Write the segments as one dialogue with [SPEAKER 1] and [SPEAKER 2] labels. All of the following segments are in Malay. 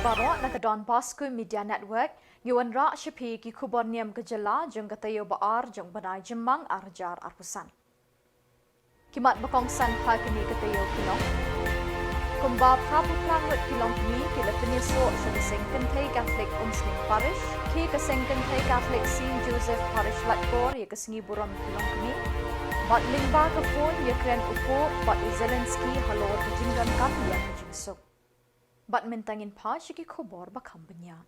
[SPEAKER 1] Barok na Don Bosco Media Network, Yuan Ra Shapi ki Kubonium Gajala, Jung Gatayo Baar, Jung Banai Jemang Arjar Arpusan. Kimat Bakongsan Hakini Gatayo Kilong. Kumba Prabu Prangut Kilong Kini, Kila Peniso, Shadasengkan Thay Catholic Umsling Parish, Ki Kasengkan Thay Catholic St. Joseph Parish Latbor, Yakasngi Buram Kilong Kini. Bat Lingba Kafon, Yakren Upo, Bat Zelensky, Halor Kajingan Kam, Yakajingso. Bat mentangin pa syiki khobor bakam benya.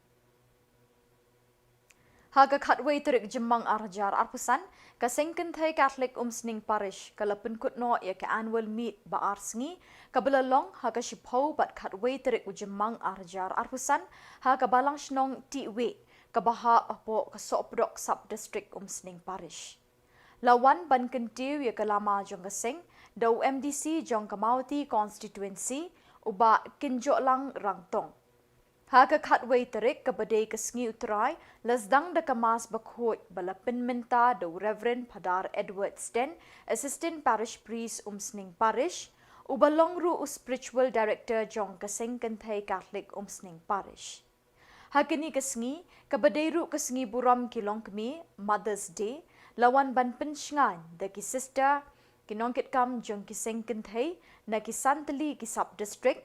[SPEAKER 1] Haga khatway terik jemang arjar arpusan kasengken thai Catholic Umsning Parish kalapun kutno ya ke annual meet ba arsngi kabelalong haga shipau bat khatway terik jemang arjar arpusan haga balang shnong tiwe kabaha apo kasopdok sub district Umsning Parish. Lawan ban kentiu ya kalama jong kaseng dau MDC jong Kamauti constituency uba kinjo lang rangtong. Haga khatway terik kabadai kesngi utrai lasdang da kamas bakhoi balapin minta do Reverend Padar Edward Sten, Assistant Parish Priest Umsning Parish, uba longru Spiritual Director Jong Kaseng Kenthai Catholic Umsning Parish. Hagini kesngi kabadai ru kesngi buram kilong kemi Mother's Day lawan ban pensngan da ki sister kinongkit kam jong kiseng kenthai na kisantali ki sub district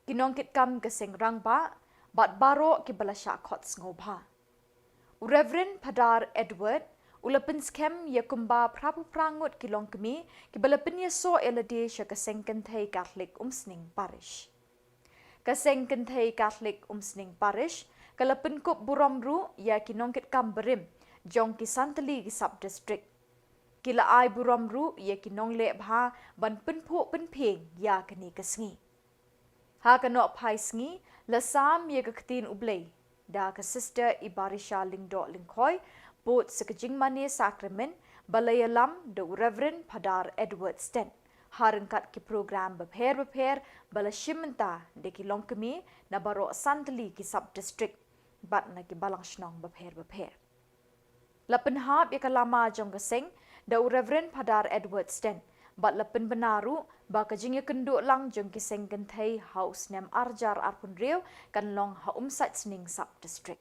[SPEAKER 1] kinongkit kam keseng rangba bat baro ki balasha khots ngobha Reverend Padar Edward ulapin skem yakumba Prabu Prangut kilong kemi ki balapin yaso elade sya keseng kenthai Catholic Umsning Parish Kaseng kenthai Catholic Umsning Parish kalapin kup buramru ya kinongkit kam berim jong kisantali ki sub district Kila ai buramru ya kinong le bha ban penpho penpheng ya kani kasngi. Ha kanok phai sngi lasam ya kaktin ublei da ka sister Ibarisha lingdo lingkoi bot sekajing mane sacrament balayalam do Reverend Padar Edward Sten. Harangkat ki program bapher balashimenta de ki longkemi na baro santali ki sub district bat na ki balang shnong bapher. Lapen hab ya kalama jong gaseng da Reverend Padar Edward Sten bat lapen benaru ba kajingya kenduk lang jong kiseng kenthai house nem arjar arpun riu kan long ha umsat sning sub district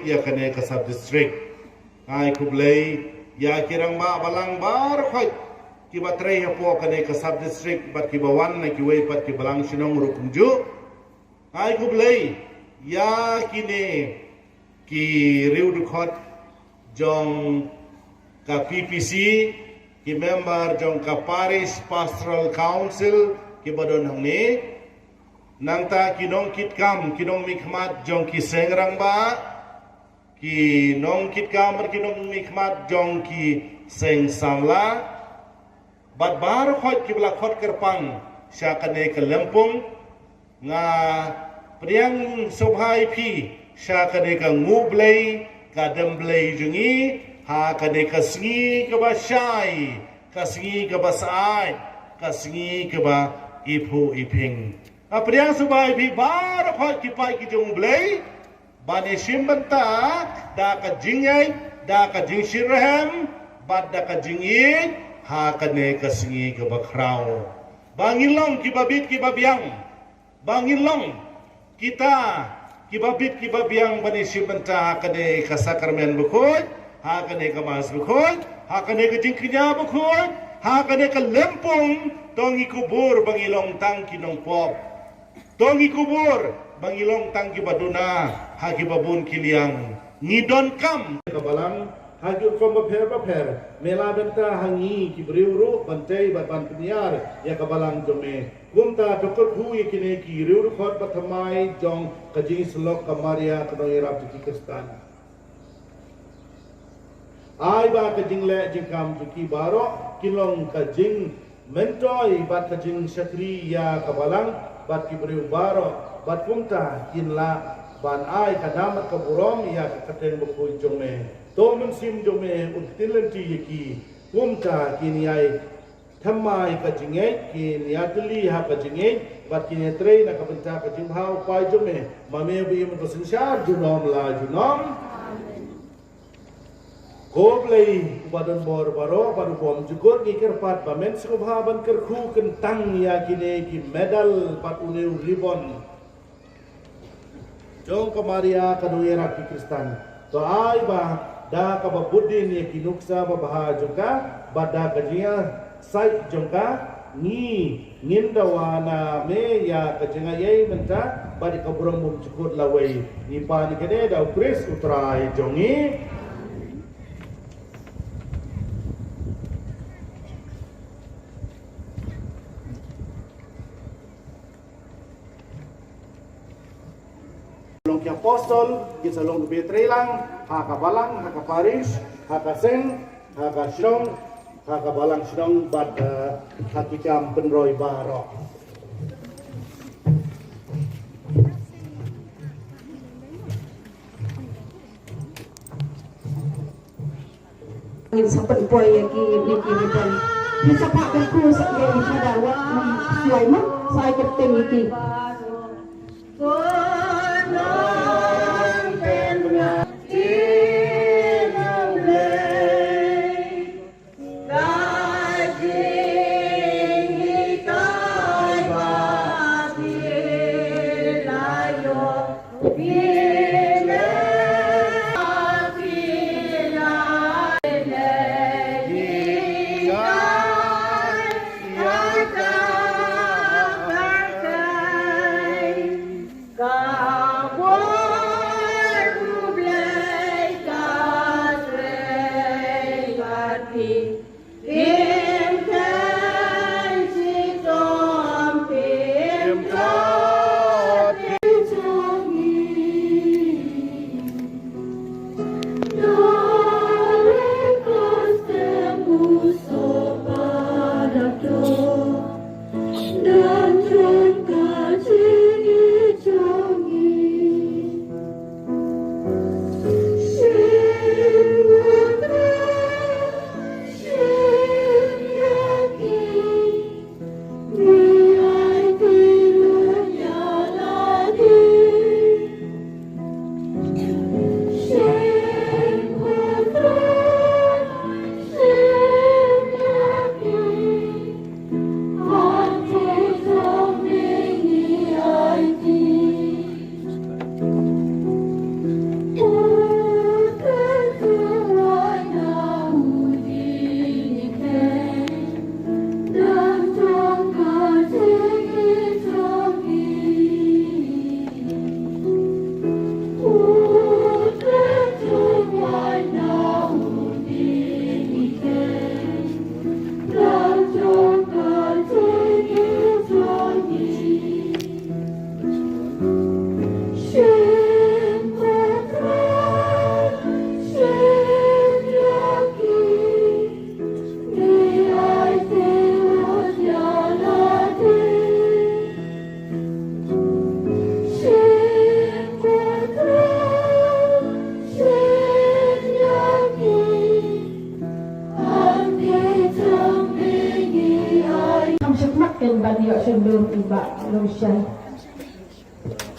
[SPEAKER 2] ya kane ka sub district ai kublai ya kirang ma balang bar khoi ki batre ya po kane ka sub district bat ki bawan na ki wei pat ki balang sinong rukungju ai kublai ya kine ki riu dukhot jong ka PPC ki member jong ka parish pastoral council ki badon hangni nangta kinong kitkam kinong mikmat jong ki sengrang ba ki nong kit kamar ki nong mikmat jong ki seng samla bat bar khot ki bla khot kerpang sya kane ke lempung nga priang sobhai phi sya kane ka ngublei ka demblei jungi ha kane ka sngi ka ba shai ka sngi ka ba sai ka sngi ka ba ipu iping a priang sobhai phi bar khot ki pai ki jong blei Bani simbanta da ka jingay da ka jing shirahem bad da ka jingi ha kane ka singi ka bakraw bangilong ki babit ki babyang bangilong kita ki babit ki babyang bani simbanta ha kane ka sakramen bukoy ha kane ka mas bukoy ha kane ka jing kinya bukoy ha kane ka lempong tong ikubur bangilong tang kinong pop tong ikubur bangilong tang kibaduna hakibabun kiliang ngidon kam kabalang hajur kom baper mela benta hangi kibriuru bantai ban peniar ya kabalang jome kumta dokor hu yakine ki riuru khot pathamai jong kajing selok kamaria kadoi rap ki kristan ai ba kajing le jingkam ki baro kilong kajing mentoi bat kajing syakri ya kabalang bat kibriu baro bat kumta kinla ban ai kadamat kaburom ya kateng bukui jome to mensim jome utilanti yaki kumta kiniai thamai kajinge kiniatli ha kajinge bat kinetrei na kabenta kajing hau pai jome mame bi mun bersinsar junom la junom Koblei badan bor baro baru bom jugur ngikir pat bamen subha ban kerku kentang ya kine ki medal pat uneu ribon jong kamaria kaduera ki kristan to ai ba da ka babudin ye kinuksa babaha juga bada kajia sai jongka ni ngindawana me ya kajinga ye menta badi kaburang bum cukur lawai ni pa ni kene da kris utrai jongi Long apostol, kita long betrelang, haka balang, haka paris, haka sen, haka syong, haka balang syong bad hakikam penroy baro.
[SPEAKER 3] Ingin sempat boy lagi niki riban. Bisa pakai kurus yang ada wak suaiman saya ketemu iki.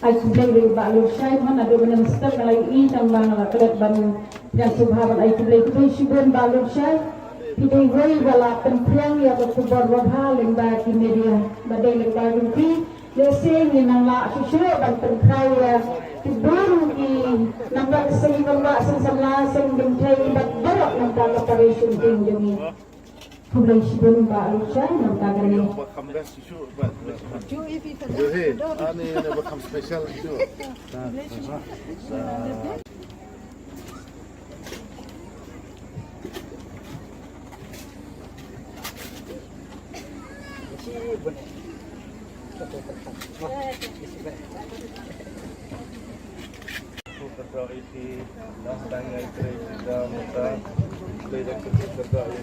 [SPEAKER 3] Ai kublai riba lusai mana do benem stek alai I tambang la kelet ban yang subhaban ai kublai kublai shibun balusai pidai wei wala penpriang ya ko kubor wabha lemba ki media badai lemba gunti lese ni nang la susure ban penkrai ya baru ki nambah sing nambah sing samla sing bentai bat barok nang ta preparation ting jemi kublai shibun ba alushay nam tagani
[SPEAKER 2] Become best issue, but hey, ani never become special issue.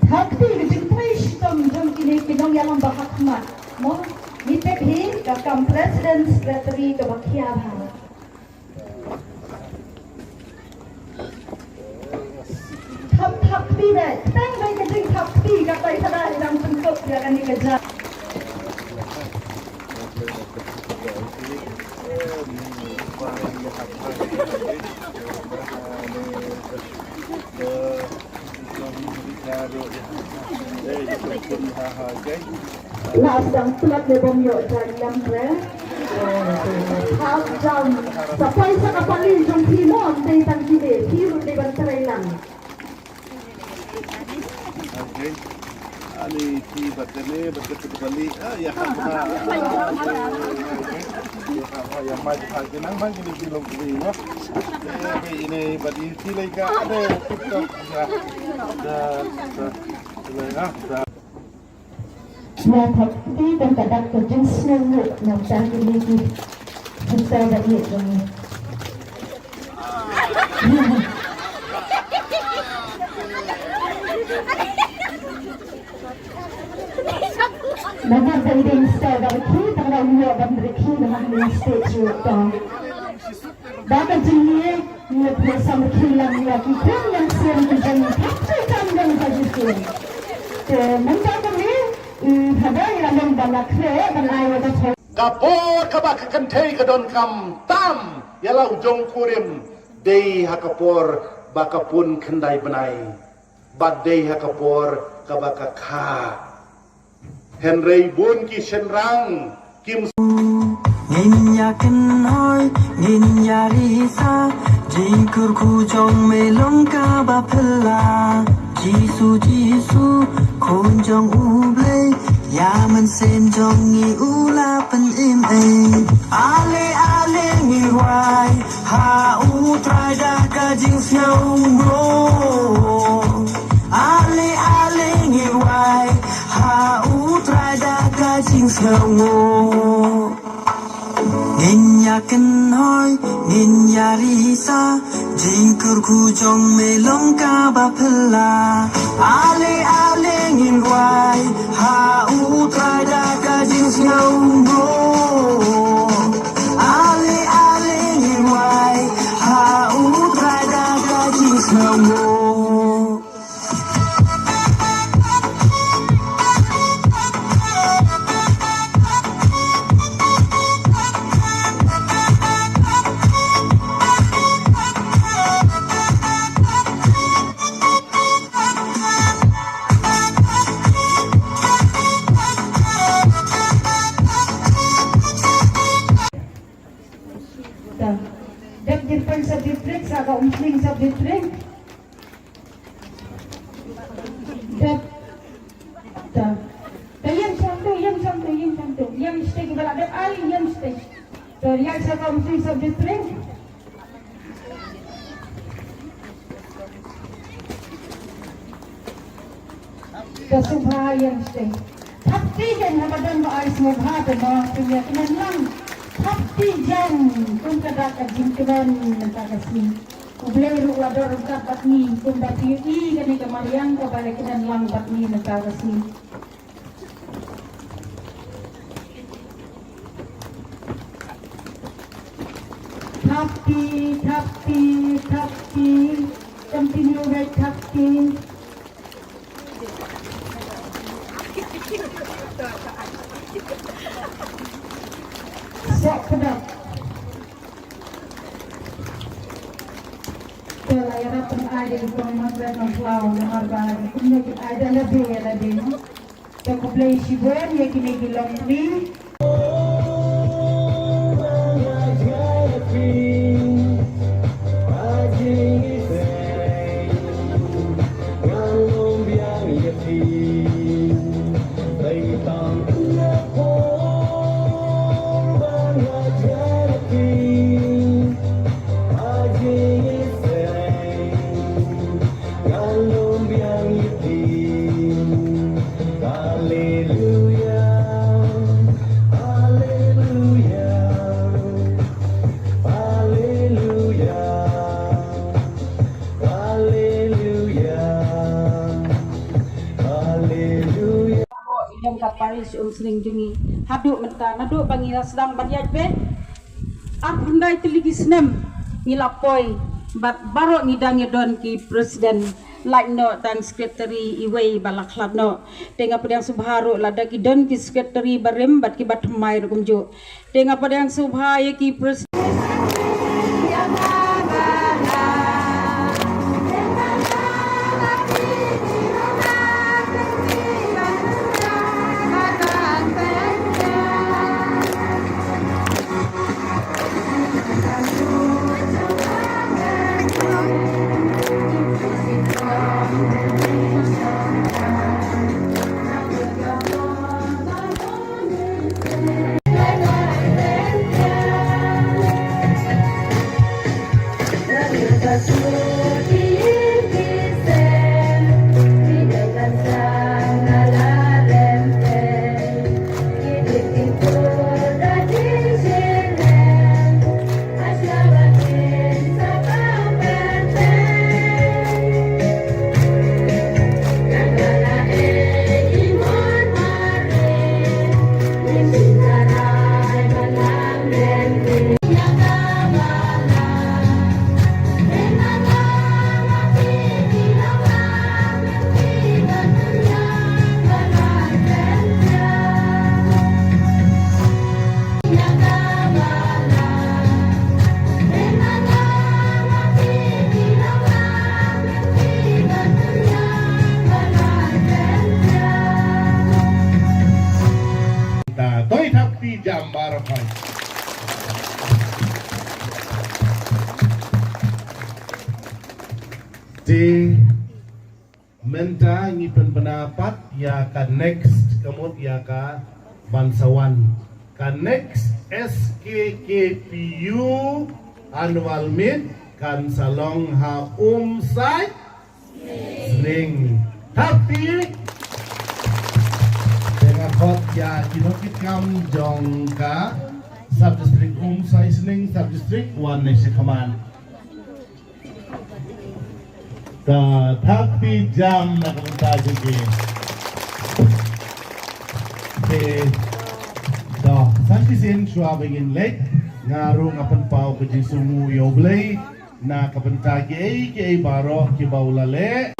[SPEAKER 3] Hakti dijumpai sitom jom kini kinong yang bahakma mo nipet hi kakam president secretary ke bakiaban hakti deh tang baik ke jing hakti kapai sada dalam bentuk dia kan dikejar Lasang tulat de bomyo dalam re. Jam sampai sa kapalin jom timon day tang kide hiru de bantaray lang.
[SPEAKER 2] Okay. Ali ki batene batet bali ya ha ya mai thai ke nang bang ni bilong ni no ini badi silai ka ada tiktok ya da
[SPEAKER 3] Na hakti dan kadak ke jing sneng nam sang kini ki kita dah lihat ni. Nanti dari Insta dari kita orang lihat dan dari kita dengan stage itu. Dapat jenis ni bersama kilang lagi yang siang kerjaan tapi kandang saja tu. Mungkin ni ada yang balak saya balai ada.
[SPEAKER 2] kapor kabak kentei kadon kam tam yalah ujong kurim dei hakapor bakapun kendai benai bad dei hakapor kabaka kha Henry bun ki senrang kim
[SPEAKER 4] Ninya kenoi, ninya risa, jingkur kujong melong kaba pela. Jisu jisu, kunjong uble, yaman senjong ngi ula pen im Ale ale ngi wai, ha utrai da kajing siang bro. Ale ale ngi wai, ha utrai da kajing siang bro. Ninya kenoi, ninya risa, jingkur kujong melong kaba pela. Ale ale ngin wai, ha utrai da kajing siang bro. Ale ale ngin wai, ha utrai da kajing siang bro.
[SPEAKER 3] Dek different subject break sa umsling subject break. Dek ta. Yang santu. Yang stay bala dek ai yang stay. So yang sa umsling subject break. Kasubha yang stay. Tapi kan habadan ba ai smubha ta ba punya kenan lang. Tapi jang kung kada kajingkenan nagkakasi. Ublay ruwador kapat ni kung dati i kani kamariyang kabalikinan lang bat ni nagkakasi. Tapi continue with tapi. Sok pedap. Layar pun ada di pemerintah Naflau nomor baru. Kemudian ada lebih. Kita play shibor ya kini bilang ni. Parish Sling Jungi haduk menta naduk bangira sedang banyaj be handai teligi senem ngilapoi bat baro ngidangi don ki presiden like no tang secretary iway balakhlab no tenga padang subharu lada ki don ki secretary barem bat ki batmai rukumju tenga padang subhaya ki presiden
[SPEAKER 2] Toi thap ti jam bar phai. Di menta ngipen pendapat ya ka next kemud ya ka bangsawan ka next SKKPU annual meet kan salong ha sai sling tapi Hot ya kinokit kam jong ka sub district sai sling sub district 1 next command ka tapi jam na kamunta juga do santi sin shwa begin lek ngarung apan pau ke jisumu yoblay na kapenta ke baro ke baulale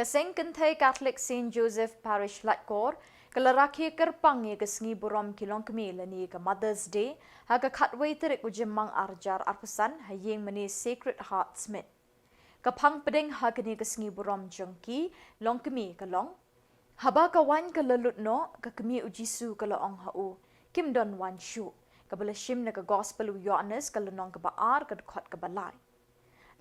[SPEAKER 1] Kaseng kentai Catholic St. Joseph Parish Latkor, kalaraki kerpang ye kesngi buram kilong kemilani ke Mother's Day, haga katway terik ujemang arjar arpusan hayeng meni Sacred Heart Smith. Kapang pedeng hagani kesngi buram jengki, long kemi kalong. Haba kawan kalalut no, kakemi ujisu kalaong hau, kim don wan shu, kabala shim na ka gospel u Yohanes kalanong kabaar kadukot kabalay.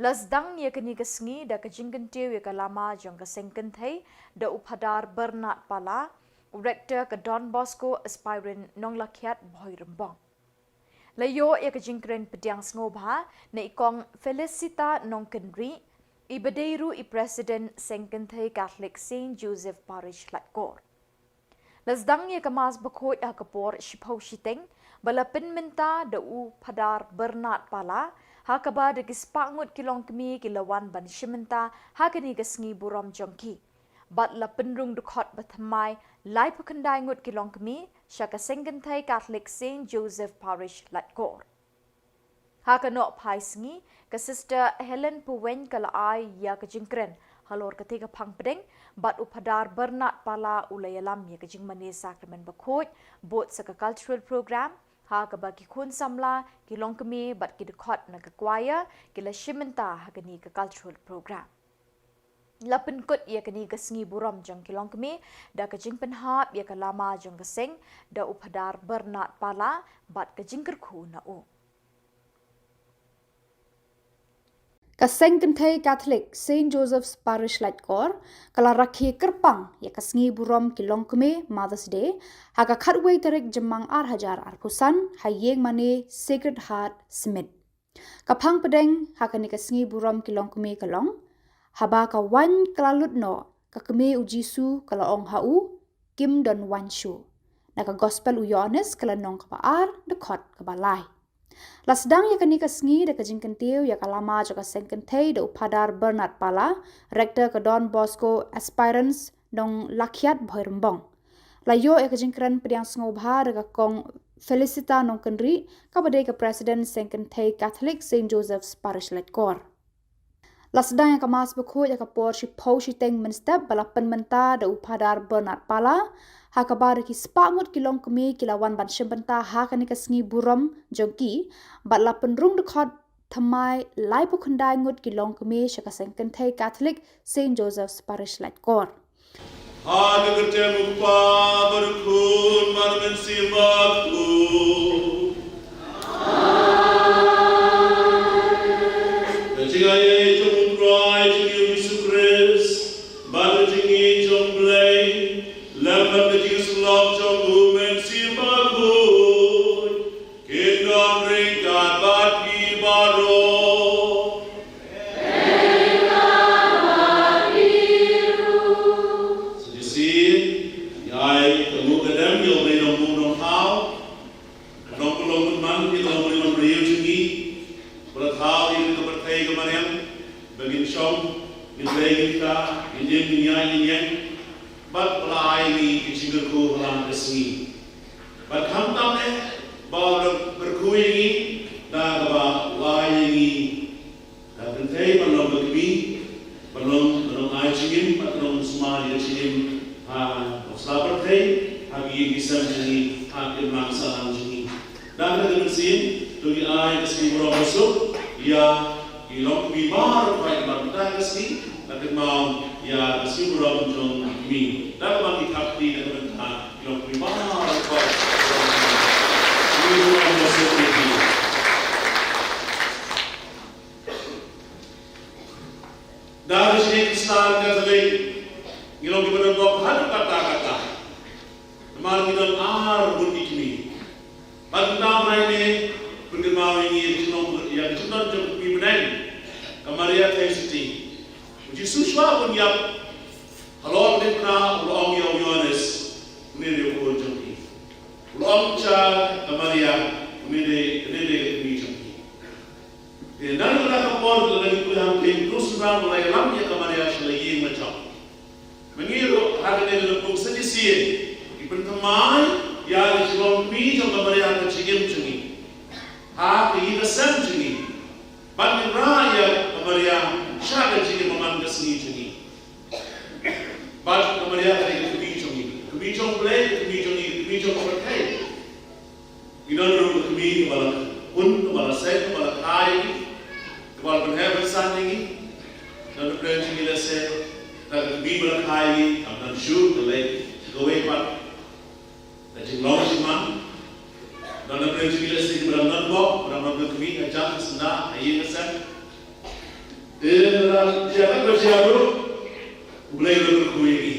[SPEAKER 1] Lasdang ye kini kesngi da kejingkan tiw ye kalama jong kesengken thai da upadar Bernard Pala rector ke Don Bosco aspirant nong lakiat boy rembang. Layo ye kejingkren pediang ngobha na ikong Felicita nong kenri ibadeiru i president sengken thai Catholic St. Joseph Parish Latkor. Lasdang ye kamas bakot akapor shipau shiteng balapin minta da upadar Bernard Pala hakaba de gispangut kilong kemi kilawan ban shimenta hakani gasngi buram jongki bat la penrung dukot bathamai lai pakandai ngut kilong kemi shaka sengentai Catholic St. Joseph Parish Latkor hakano paisngi ka sister Helen Puwen kala ai ya ka jingkren halor ketika pang pedeng bat upadar Bernard Pala ulayalam ya ka jingmani sacrament bakot bot sa cultural program ha kabagi kun samla kilong kemi bat kidukot na kakwaya kila shimenta hagani ka cultural program. Lapen kut ia kani gasngi buram jang kilong kemi da kajing penhap ia kalama jang gaseng da upadar Bernard Pala bat kajing kerku na u.
[SPEAKER 5] Kaseng kentai Catholic Saint Joseph's Parish Lightcore kala rakhi kerpang ya kasngi burom kilong keme Mother's Day haka khatway tarik jemang hajar arpusan hayeng mane Sacred Heart Smith. Kapang pedeng haka ni kasngi burom kilong keme kalong haba ka wan kala lutno ka keme ujisu kala ong hau kim don wan shu. Naka gospel u Yohanes kala nong kapaar dekot kabalai. Lasdang ya kani kasngi da kajing kentiu ya kalama joka sengkentei da upadar Bernard Pala, rektor ke Don Bosco Aspirants dong lakiat Bhoirembong. Layo ya kajing keren pediang sengobha da kong Felicita nong kendri kabade ke Presiden Sengkentei Catholic Saint Joseph's Parish Lightcore. Lasdang ya kamas bekho ya kapor si pau si teng menstep balapan menta da upadar Bernard Pala, hakabar ki spangut kilong kemi kilawan ban syembenta hakani kasngi buram jongki batla penrung dekot thamai lai pukhandai ngut kilong kemi syakaseng kentai Catholic Saint Joseph's Parish Lightcore.
[SPEAKER 6] Ada ketemu pa berkun marmen simbakku. Kecingaya jom prai jingi Yesus Kristus, baru jingi jom play, lepas jingi sulap jom bumen simbakku. Kingdom ringkat bagi baru. Dari sini Kristen Katolik, ngilong kita dok hadu kata-kata, kemarin kita bunyi kini. Bantang ini berkemau ini yang cuma jemput pimpinan, kemarin saya siti. Uji susah pun yang kalau kita pernah ulang yang Yohanes, ini dia pun jemput. Ulang cah kemarin ini dia jemput. Dan kita kapor dari pulang ke terus mulai lamnya kemarin selagi macam. Mengiru hari ini lebih sedikit. Ipentamai ya dijual mie jom kemarin kecil cungi. Hari ini sen cungi. Bagi raya kemarin syarikat cungi memang kesini cungi. Bagi kemarin hari kebi cungi. Kebi jom boleh, kebi jom berkai. Kita dulu kebi kepala kepala saya kepala kai. Kepala penhebat sandingi, dan berjanji kita se, dan Bible kai, dan syur kelai, gawe pat, dan jenglong siman, dan berjanji kita se beramdan bok, beramdan kami ajak senda, ayi kesan, dan jangan bersiaru, boleh berkuih ini,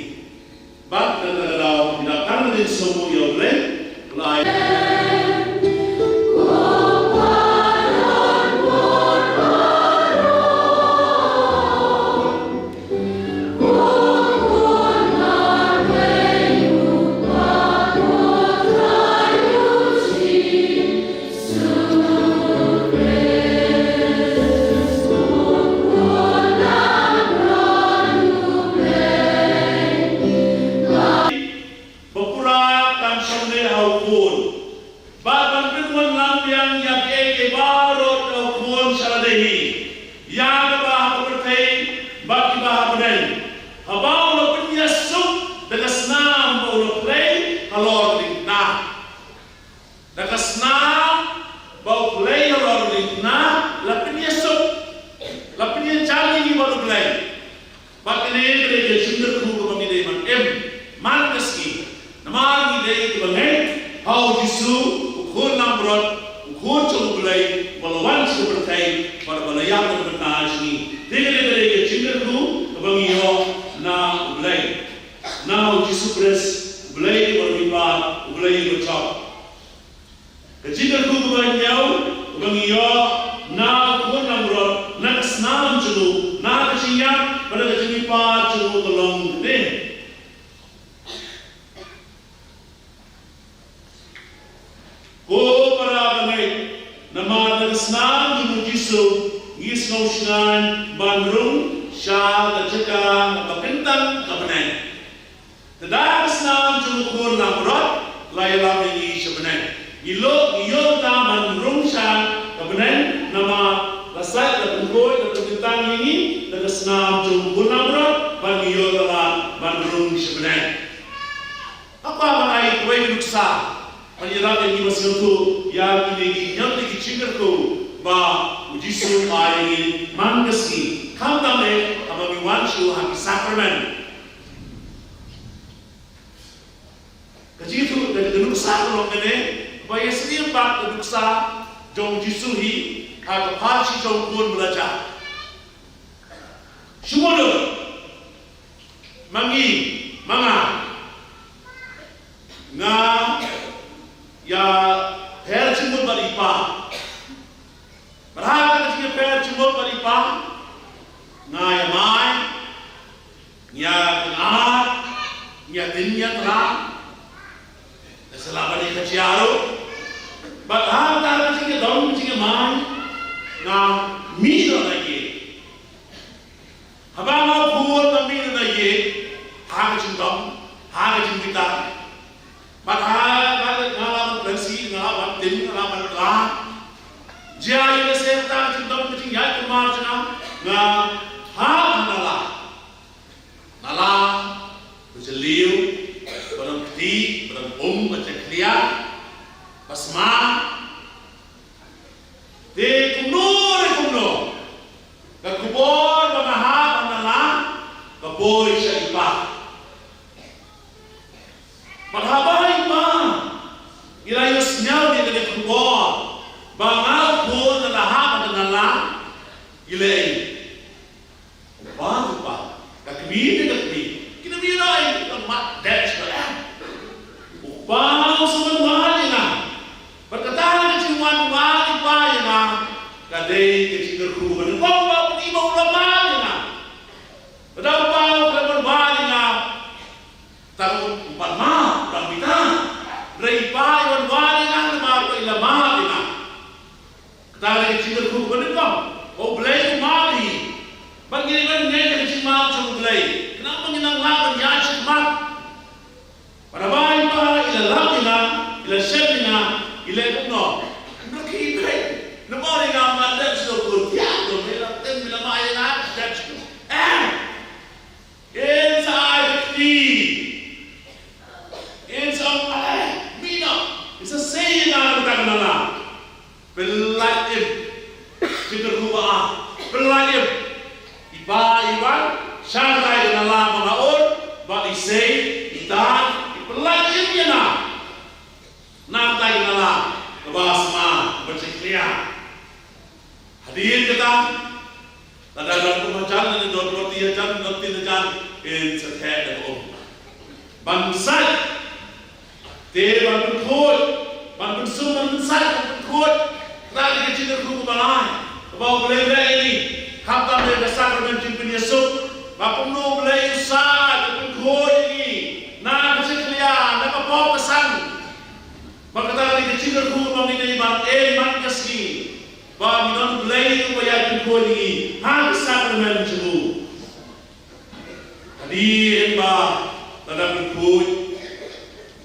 [SPEAKER 6] bak dan ada tidak kan dengan semua yang boleh, mulai. Ukun coba belai, balawan coba berkai, pada balayang berbenah sini. kecil ku banyau bangiyo na ku namro na snam chulu na kecinya pada kecil pa chulu kolong de ko para bangai nama na snam chulu jisu ngis ngosnan bandrung sha da jeka bapintan kapanen tada snam chulu ko namro layla ini sebenarnya ilo taman rungsha kebenaran nama lasai dan berkoi dan berkentang ini dan senam jumbo namra bagi yo telah bandrung sebenarnya apa mengenai kue nuksa penyerat ini masih tu yang ini yang lagi cingerku ba ujisu ini mangkesi kamtame abami wanshu haki sakramen kecil tu dari nuksa kalau kene Baya sendiri pak keduksa jong jisuhi atau parsi jong pun belajar. Semua tu mangi manga nga ya per cimut baripa berharap ketika per cimut baripa nga ya mai ya kenal ya tinya terang selama ni keciaro bahan tak macam dong macam mai na milo lagi habang mau buat kami lagi hang cindong hang cimbita bahan ngalam bersi ngalam tim ngalam lah jaya keserta cindong macam ya kumar cina nga hang nala berjeliu barang peti, barang macam klia, pasma, kumno, kakubor, bangahap, anala, kaboy siya ipa. Maghabay pa, ilayos niya di kanya kubor, bangahap po na lahap, anala, ilay. Bago pa, kakabili, kinabili na ay, mat, that's the Bang sebenarnya na, berkata keciuman wali paya na, kadai kecil kerumunan, bang ibu ulama na, berapa bang wali na, tahu empat mah, bang kita, dari paya wali na, baru ulama na, kadai kecil kerumunan kau, oh belai mali, bagi orang ni kecil mah cuma belai, kenapa menyenang lawan ya cuma para bayi pa ila syabina ila kuno naki bre namori nga mandat so kurtia do mela tem mela mai na that's inside mina it's a saying na kanana belaim kita ruba belaim iba shantai na la maor ba isay itan pelajarinya na nantai nala kebasma berceklia hadir kita tada dalam pemajaran dan dot tiajan in sethead of bansai te ban khoi ban sum ban sai ban khoi rali kecil ku balai bau belai ini khatam de sakramen tin yesus bapumno belai sa ban khoi ini na berceklia na kapau kesan berkata di kecil ku mengenai bang man kasih bang non belai upaya kuni habis sakramen jemu hadir ba tada berkut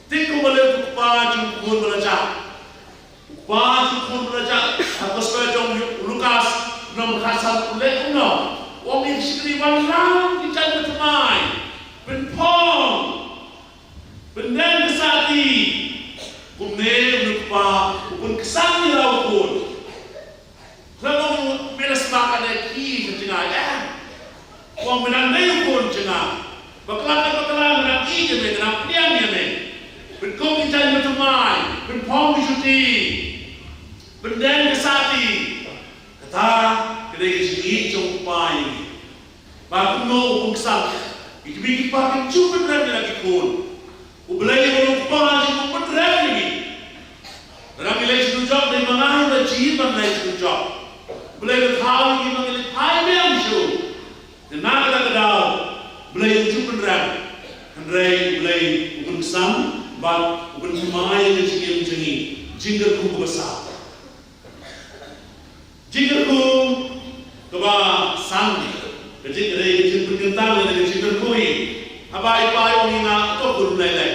[SPEAKER 6] tiku boleh upaya jemput belajar apa sepeda Lukas nom khasal ulek no wong istri wanang di jalan temai benpong benda kesati kumne lupa pun kesan ni lau pun kalau meres makan lagi sejenah ya wong menandai pun jenah bakalan menang ije menang pian ya men benkom ijan betumai benpong disuti benda kesati kata kedai sini jumpai baru no pun kesan ikbiki pakai cuba berani lagi pun Ubelai yang lupa, jika berani. Dalam nilai setuju si ban lai chu job boleh ke thau ni mang ni thai mem chu na ka ka dau boleh chu penram andrei boleh ukun sam ban ukun mai ke jingim jingi jingger ku besar jingger ku kaba sang ke jingger ke jingger kentang ke jingger ku ni abai pai ong na to kun lai lai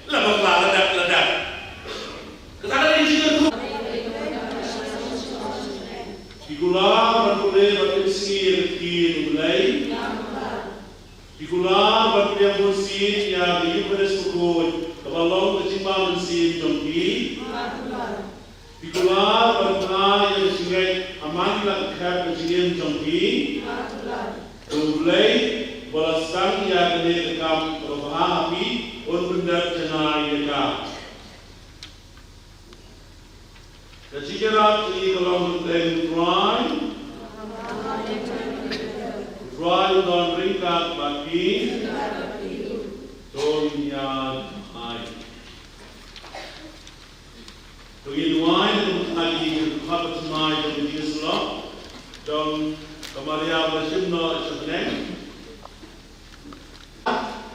[SPEAKER 6] la ba la dak kata ni jingger ku Dikula berpulih berpilih kiri mulai. Dikula berpulih bersih yang hidup bersukut. Kebalong kecimbang bersih jompi. Dikula berpulih yang bersingai aman lakar bersih jompi. Mulai belasang yang direkam berbahaya api untuk benda jenai dekam. Ketika ini kalau dry dan ringkat bagi dunia air. Dunia air lagi berkat semai dan Islam dan kemaria bersimna sebenarnya.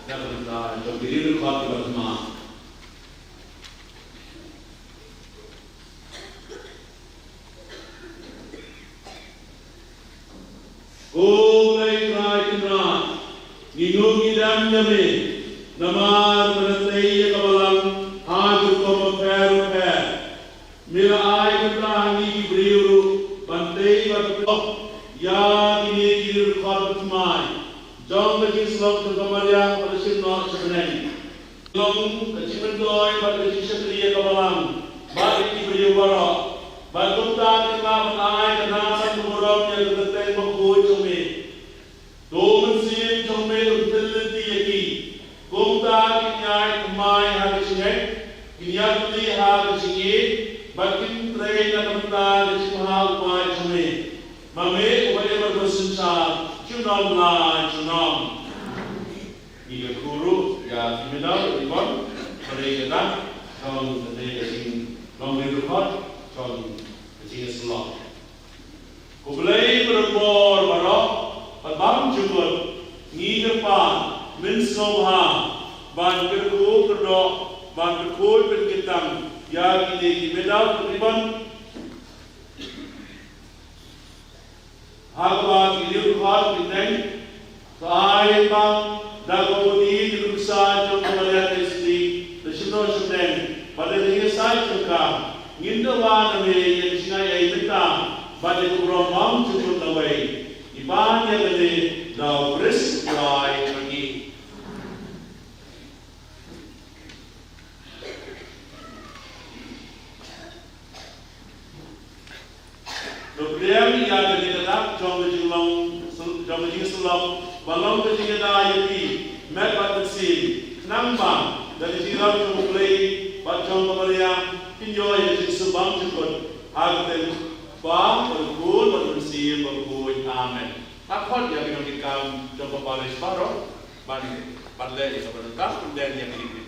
[SPEAKER 6] Jangan lupa untuk diri berkat bersama. Oleh kerana ngingong idam nyame namar menetai kawalang hadir komaper mila ay kentang ni beriuru bantai berpelok ya ini kiri khot mai jom bagi slok kemaria bersimna sebenarnya long kecimen doi pada sisya kawalang bagi beriuru barak Bagumta kita menai kenasan kemudian yang tertentu mengkoi cumi. Domen sim cumi untelenti yaki. Gumta kinyai kumai hari singai. Kinyatli hari singi. Bakin tray na kamta kesimahal kumai cumi. Mame upaya berdosensa. Cunam la cunam. Iga guru ya kimedal ribon. Mereka dah. Kau mereka sing lombi berhad. Kau kecil selah. Kau boleh berbuat barok, berbang jubut, ni depan, mensauha, ban berku berdok, ban berkoi berkitang, ya kini medal beriban. Hagbat kini ruhat bineng, kai bang, dagodi dirusa jom kembalian istri, tersinar sedeng, pada dia saya cakap. Ngindawan ame yang sinai ay betang pada kurang cukup lawai iban yang ada lau bris lai lagi problem yang ada tetap jom bejing selam balong bejing ada ayati mek batasi nambang dari jiran jom play bacong kemaria Enjoy yang sebang cukup harga bang berkul bersih berkul amin. Takut yang kita coba baris baru balik balik sebentar dan yang ini.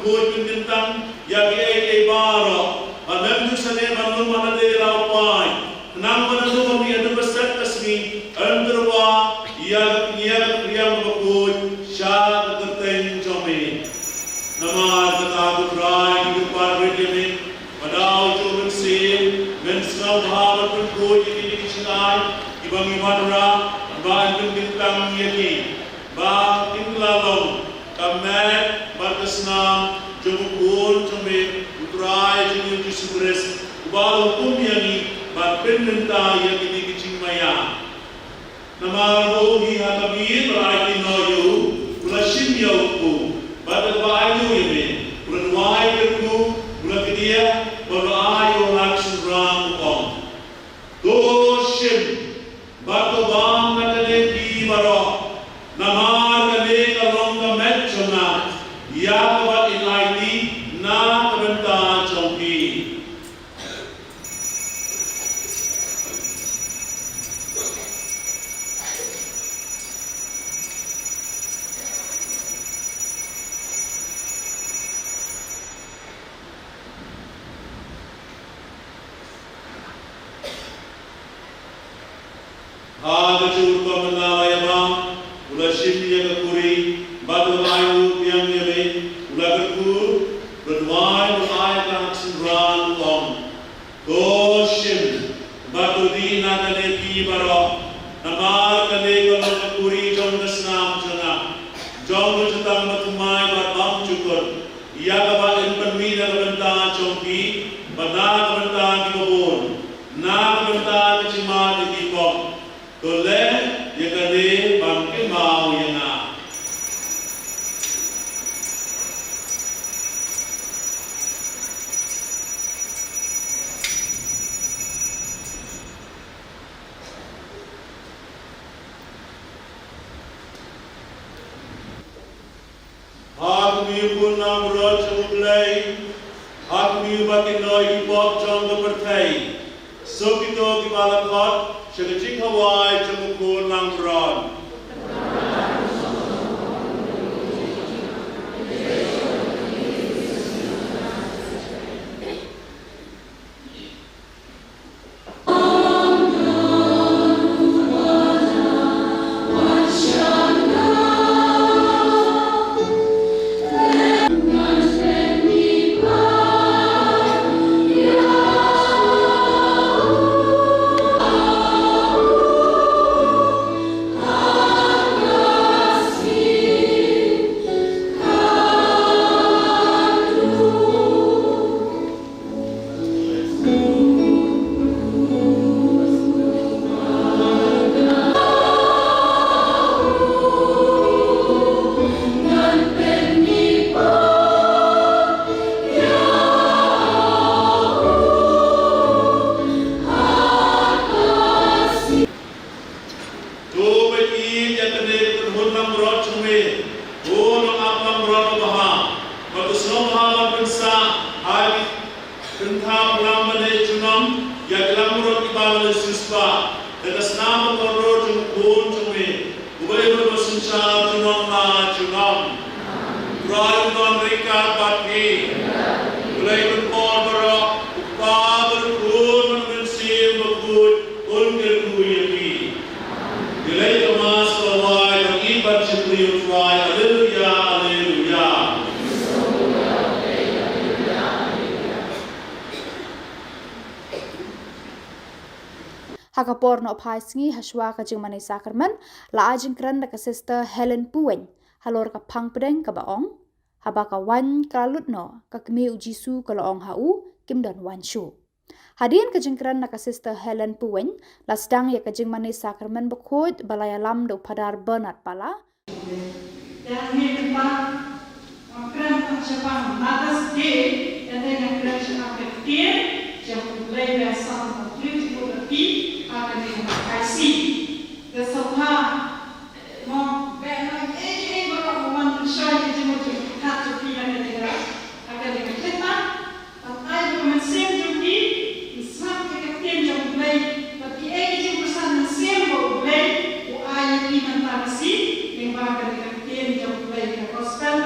[SPEAKER 6] berkuat bintang ya biaya baro alam tu sana bandung mana de laupai nang mana tu kami ada besar kasmi antarwa ya kriya berkuat syad terten jome nama kata kutrai di depan redemi padau jomen sim menskau bahar berkuat ini dikenai ibang imanra ba bintang yaki ba inglalong kamet batasna jumukul jome utrai jumu jusubres ubal hukum yani ba penenta yaki dikicing maya nama rohi hakabir berai noyo ulashim yauku ba bayu yeme ulwai kerku ulakidia ba ayo lakshun ram kom doshim ba to bang natale di baro namar kale kalong ka metchona ya ba ilaiti na kabenta chongki Ada curpa menawai bang ula shimya kuri badu ayu yang yeme ula berkur berdwai ulai kaksin ran long doshim badu di nadale pi baro namar kale kalau kuri jom desnam jona jom jutang matumai barbam cukur ia kaba impermi dan benta chongki bana benta di babon na benta kecima di kipok Tole ya kade bangke mau ya na. Hak mi pun nam roj ublay, hak mi bakin noi pop jong the pertai. So kito di balakot. Syekh Hawaii Jemukul Langron.
[SPEAKER 5] Hakapor no pai sngi haswa ka jing manai sakarman la ajing kran da ka sister Helen Puwen halor ka pang pedeng ka baong haba ka wan kalut no ka kmi ujisu ka laong hau kim don wan shu hadian ka jing kran da ka sister Helen Puwen la sedang ya ka jing manai sakarman bakod balaya lam do padar Bernard pala
[SPEAKER 3] dan ini tempat kran pangsyapang Mother's Day dan dengan kran syapang keftir yang mulai biasa beautiful lebih akan dikasih kesopa mau benar ini baru mau mencari jemur kata pilihan negara akan dikasihkan tapi mesin jadi islam keketian jam mulai tapi jemur sana mesin baru mulai ayat ini mentasi yang akan dikasihkan jam mulai ke gospel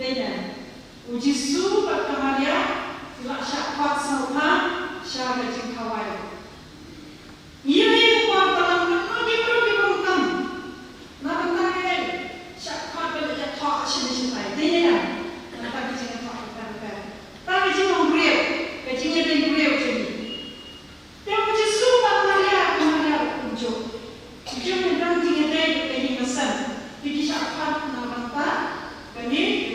[SPEAKER 3] Dena uji su berkamaria tidak syakat sauha syara jengkawai. Ia yang kuat dalam lagi perlu dibungkam. Nak bentar syakat berjaya tak sini. Dena nak tak bijak tak berkata. Tak bijak menggurau, bijaknya menggurau jadi. Yang uji su berkamaria ujuk. Ujuk memang tinggal dari pesan. Jadi syakat nak bentar, kami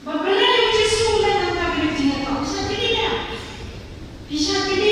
[SPEAKER 3] Bagaimana uji sulit antara kerja tak bisa pilih dia, bisa pilih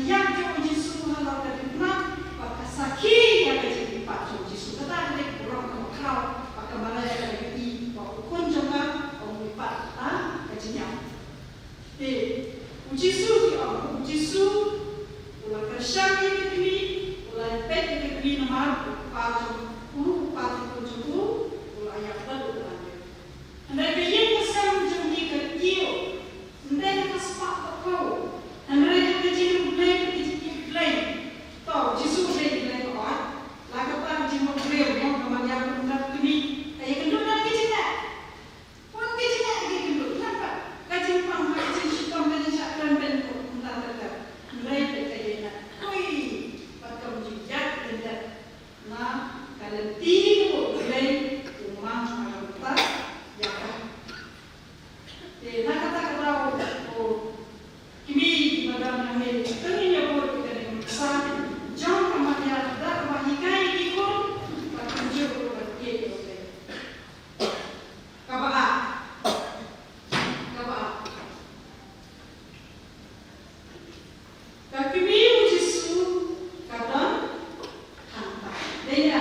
[SPEAKER 3] yang jo Yesus halau ka dimna baka sakhi ya ka jadi pak jo Yesus kata ada kurang kau baka malaya ka di baka kunjunga om lipat ta ka jinyam Yesus di om Yesus ulah kersyaki ke demi ulah pet ke demi nomor pajong pajong kunjungu ulah yang baru lagi anda biar kesam jomdi ke dia anda kaspak kau anda yang kecil mulai kecil mulai tahu Yesus mulai mulai kau lagu tak jimat beliau yang kemana pun tak demi ayah kendor lagi cina pun kecil lagi kendor kenapa kecil pang kecil siapa kecil siapa dan entah tak mulai berkaitan koi patut dijak dan nah kalau tiga mulai rumah macam tak ya kan nak kata kimi di badan kami ternyata boleh kita dengar jangan kemana dah wahikai ikut patut berkait kaba kimi Yesus kata hantar dia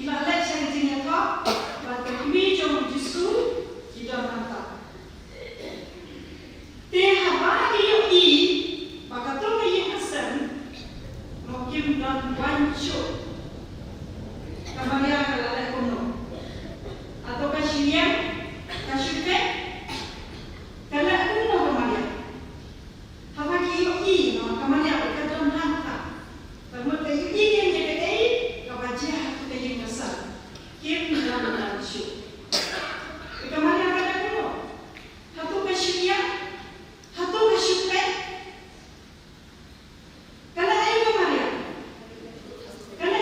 [SPEAKER 3] ila lek yang jenis apa bagi kimi jom Yesus kita hantar dia bagi i maka tu yang kesan mungkin dan wancu kemudian kalau ada kuno atau kasihan kasihke kalau kuno kemudian bagi i no kemudian kita hantar kemudian i yang jadi kebajikan tu yang kesan kim dan wancu kemudian ada kuno atau kasihan Hatu kasyukai. Kalau ayo kemarin, kalau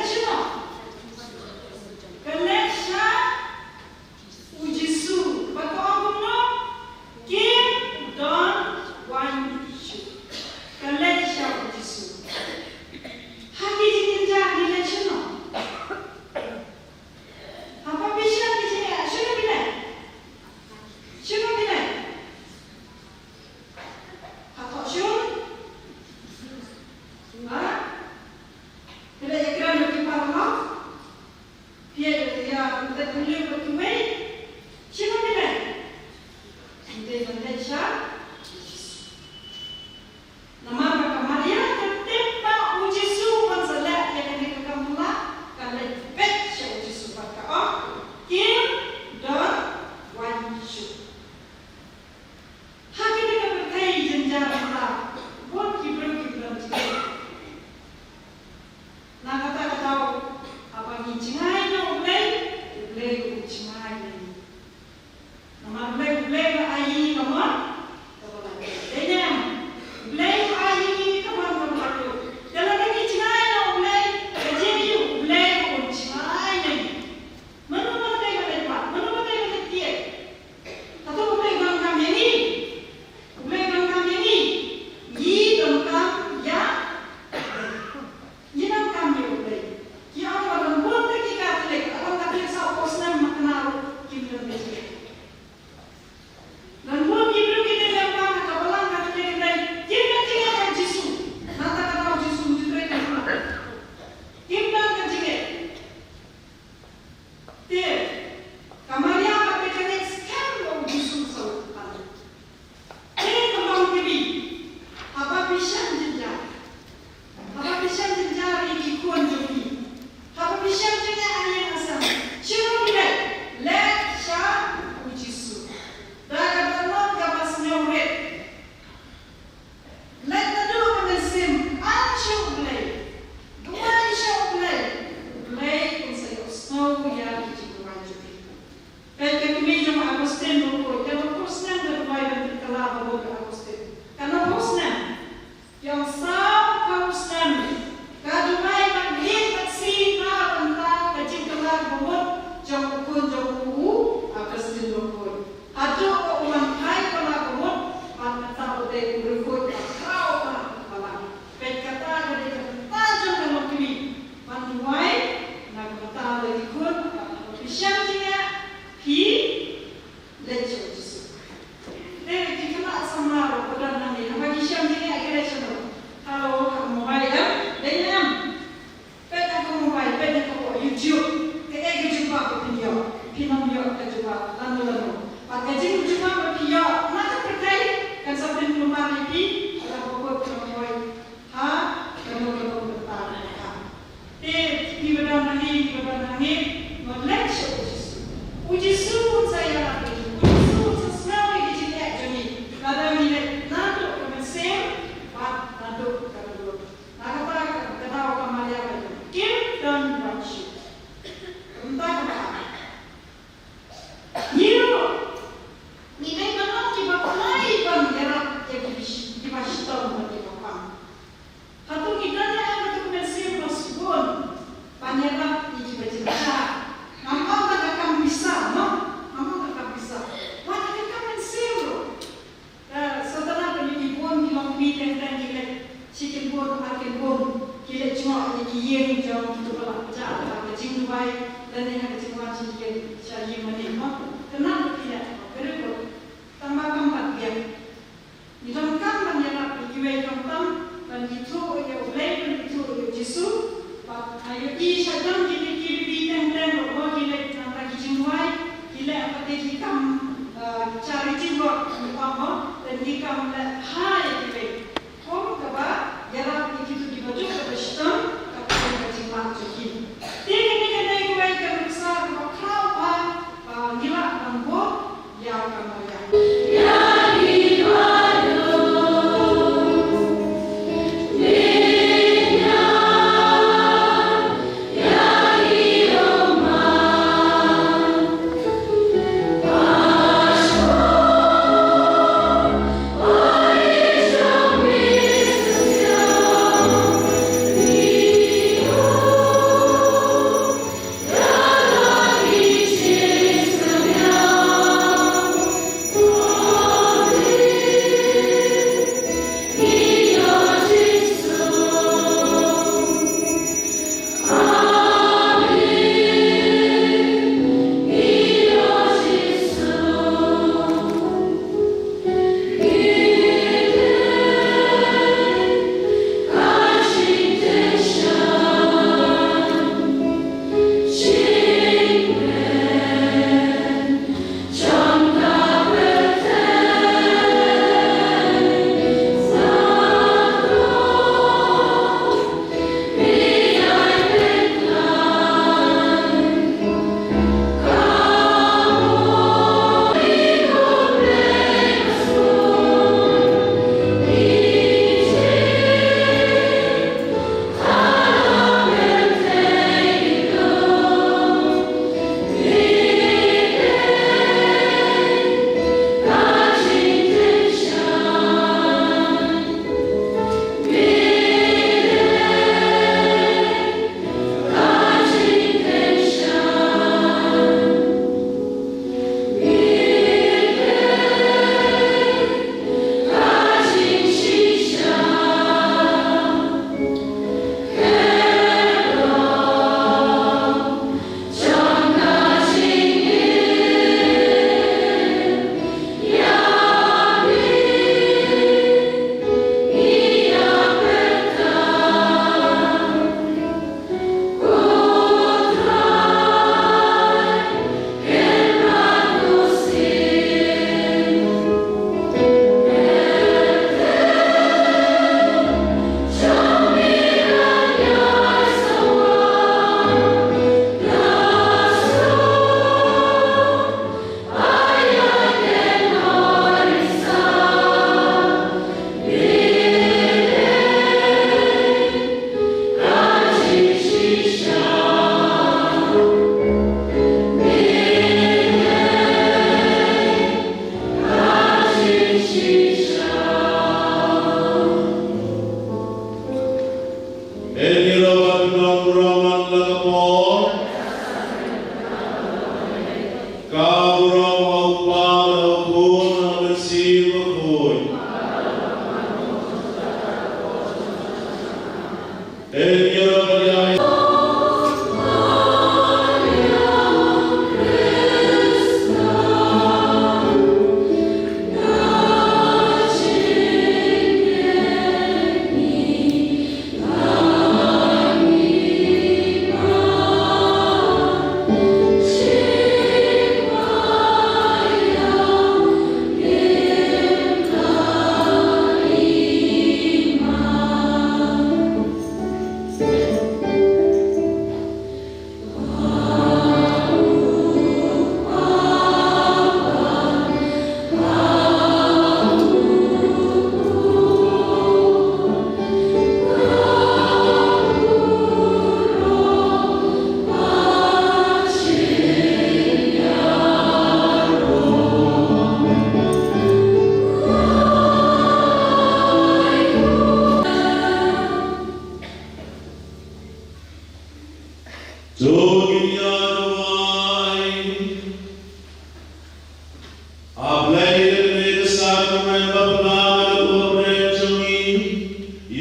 [SPEAKER 3] kiyen jong tu la ja la jing wai dan ni ha jing wa jing yen cha yi mani mo kenal tidak beru tambah kampat dia di dalam kampan dia nak pergi wei jong tam dan itu ya ulai dan itu ya Yesu pak ayo i syaitan jadi kiri teng lo gile nanti jing wai gile apa dia kam cari jing wa apa dan di kam le hai di Kom kaba jalan itu di baju kebetulan kapal kecil macam ini. Tiga naik kuai besar kalau kau nila bangbo ya kamu ya.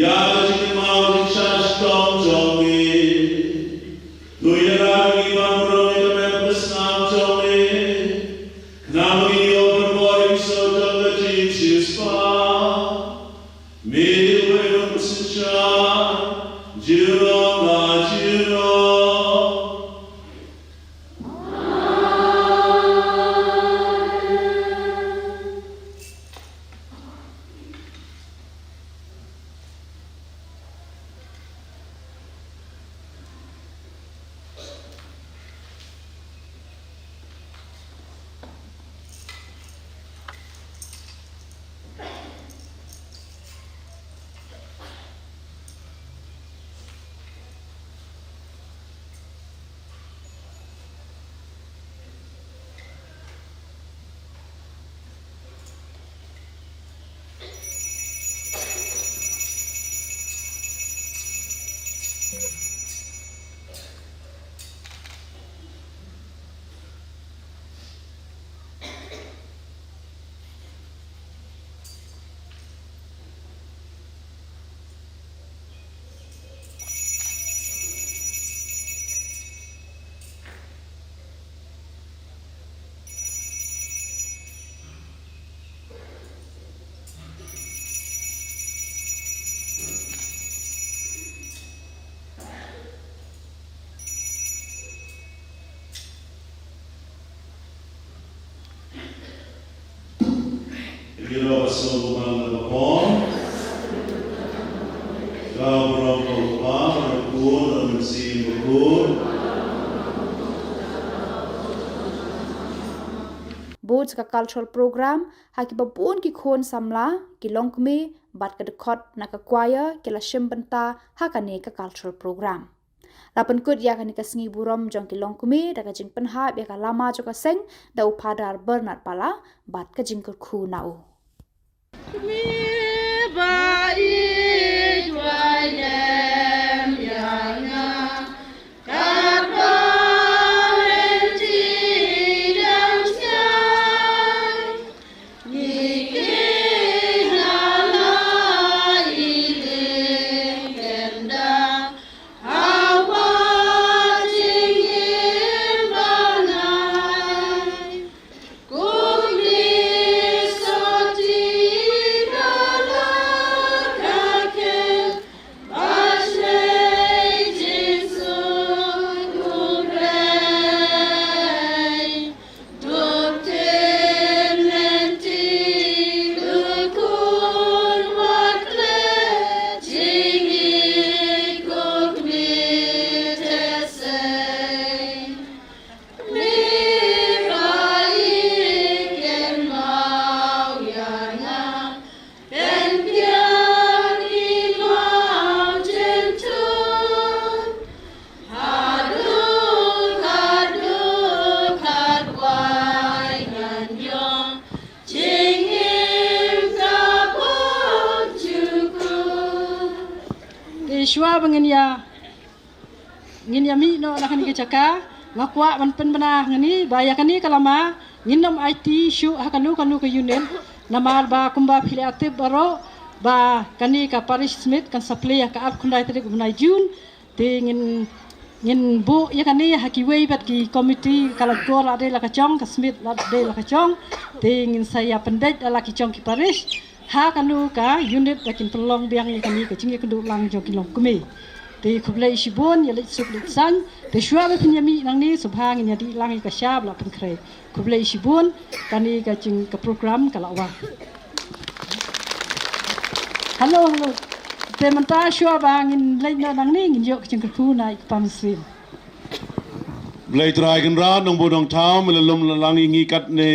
[SPEAKER 6] Ja, dat je de mouw, ik zou stom zo mee. Jiro la jiro. Kira pasal bukan lepon, kau berapa berkun, mensi berkun.
[SPEAKER 5] Boards ka cultural program haki babun ki khon samla ki longkme bat ka dekot na ka choir ki la shimbanta hakane ka cultural program. Lapan kut ya kan ka sngi burom jong ki longkme da ka jing penha ya ka lama jo ka seng da upadar Bernard pala bat ka jing ka khu nau.
[SPEAKER 3] Shua bangin ya mi no nak ni kecaka ngakwa man pen bana ngani baya kani kalama nginom IT shu hakanu kanu ke union namal ba kumba filiatif baro ba kani ka Paris Smith kan supply ka ap kundai tadi kumnai June ti ngin bu ya kani hakiwei bat ki committee kala gor ade la kachong ka Smith la de la kachong ti ngin saya pendej la kachong ki Paris ha kanu ka unit lakin pelong biang ni kami ke cingi keduk lang jo kilong kumi te kublai shibon ya lit suk lit san te shua be pinyami nang ni subhang ni di lang ka syab la pen kre kublai shibon kani ka cing ka program kala wa halo te menta shua bangin lai na nang ni ngin yo ka cing ka ku na pam sim
[SPEAKER 6] Blai dragon ra nong bodong tau melalum lang ingi kat ne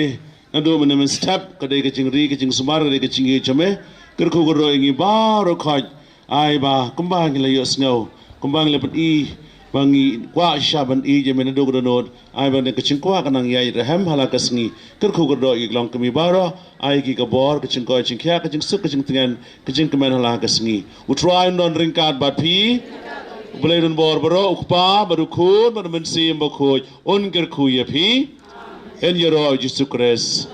[SPEAKER 6] nado menemen step kadai kecing ri kecing sumar kadai kecing chame kerko goro ingi baro khaj ai ba kumbang la yo snow kumbang le pat I bangi kwa shaban I je menado goro nod ai ba ne kecing kwa kanang yai raham hala kasngi kerko goro I long kami baro ai ki ka bor kecing ko kecing kya kecing suk kecing tengan kecing kemen hala kasngi utrai non ringkat bat pi Blai don bor baro ukpa baru khun baru mensi mbo khoj on kerku ya pi En Yero Jesus Christ.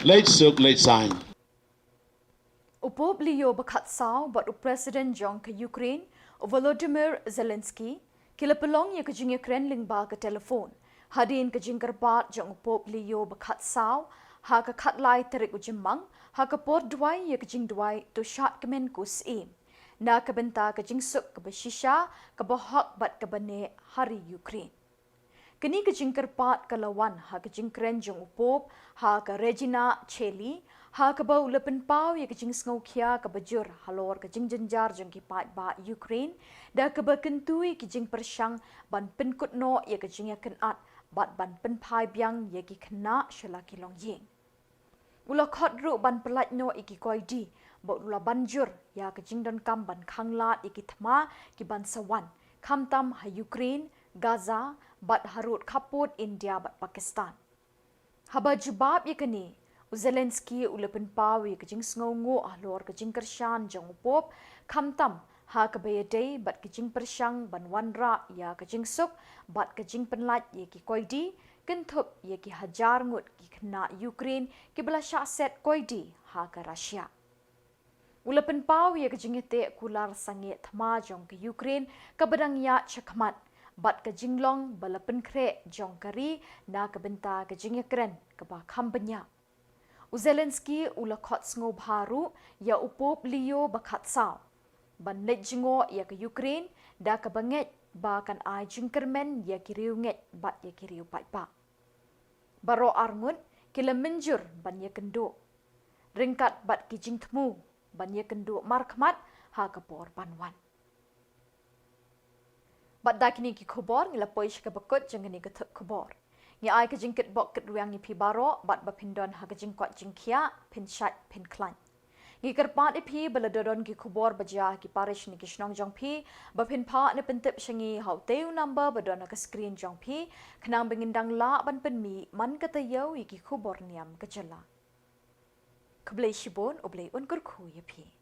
[SPEAKER 6] Late suk late sign.
[SPEAKER 1] Upop liyo bakat saw but President John ka Ukraine Volodymyr Zelensky kila pelong ya kajing Ukraine lingba ka telefon. Hadin kajing karbat jong upop liyo bakat saw ha ka katlay terik ujimang ha ka por dway ya kajing dway to shot kemen kus im. na kebenta ke jingsuk ke beshisha ke bohak bat ke bene hari Ukraine. Kini ke jingkerpat ke lawan ha ke jingkren jong upop ha ke Regina Cheli ha ke bau lepen pau ya ke jing sngau kia ke bejur halor ke jing jenjar jong ki pat ba Ukraine da ke bekentui ke jing persyang ban penkut no ya ke jing ya kenat bat ban penpai biang ya ki kena shelaki long ying. Ula khot ru ban pelat no iki koi di bau ula banjur ya ke jing don kam ban khanglat iki thma ki ban sawan kamtam ha Ukraine Gaza bat harut kaput India bat Pakistan. Haba jubab yakani Zelensky ulepen pawi ke jing sngongo ahlor ke jing kershan jong upop kamtam ha ke bayadei bat ke jing persyang ban wanra ya ke jing suk bat ke jing penlat ye ki koidi kentup ye ki hajar ngut ki kena Ukraine ki bela syaset koidi ha ke Russia. Ulepen pawi ye ke jing ete kular sangit thma jong ke Ukraine ke bedang ya chakmat bat ke jinglong balapen kre jong kari na ke benta ke jing kren ke ba kampenya. Zelensky ula khot sngo bharu ya upop liyo bakat saw. Ban let jingo ya ke Ukraine da ke banget ba kan ai jingkermen ya kiriu nget bat ya kiriu pat pa. Baro arngut kila menjur ban ya kendo. Ringkat bat ki jing temu ban ya kendo markmat ha ke por panwan. Bat da kini ki khobor ngila poish ke bakut jeng ni ke thuk khobor. Ngi ai ke jingkit bok ket ruang ni pi baro bat ba pindon ha ke jingkwat jingkia pin shat pin klan. Ngi kerpat ipi beladodon ki khobor baja ki parish ni ki snong jong pi ba pin pa ni pentip shangi hau teu number badon ke screen jong pi khnang bengindang la ban pen mi man kata yau ki khobor niam ke jela. Keblai shibon oblai un kurku ya pi.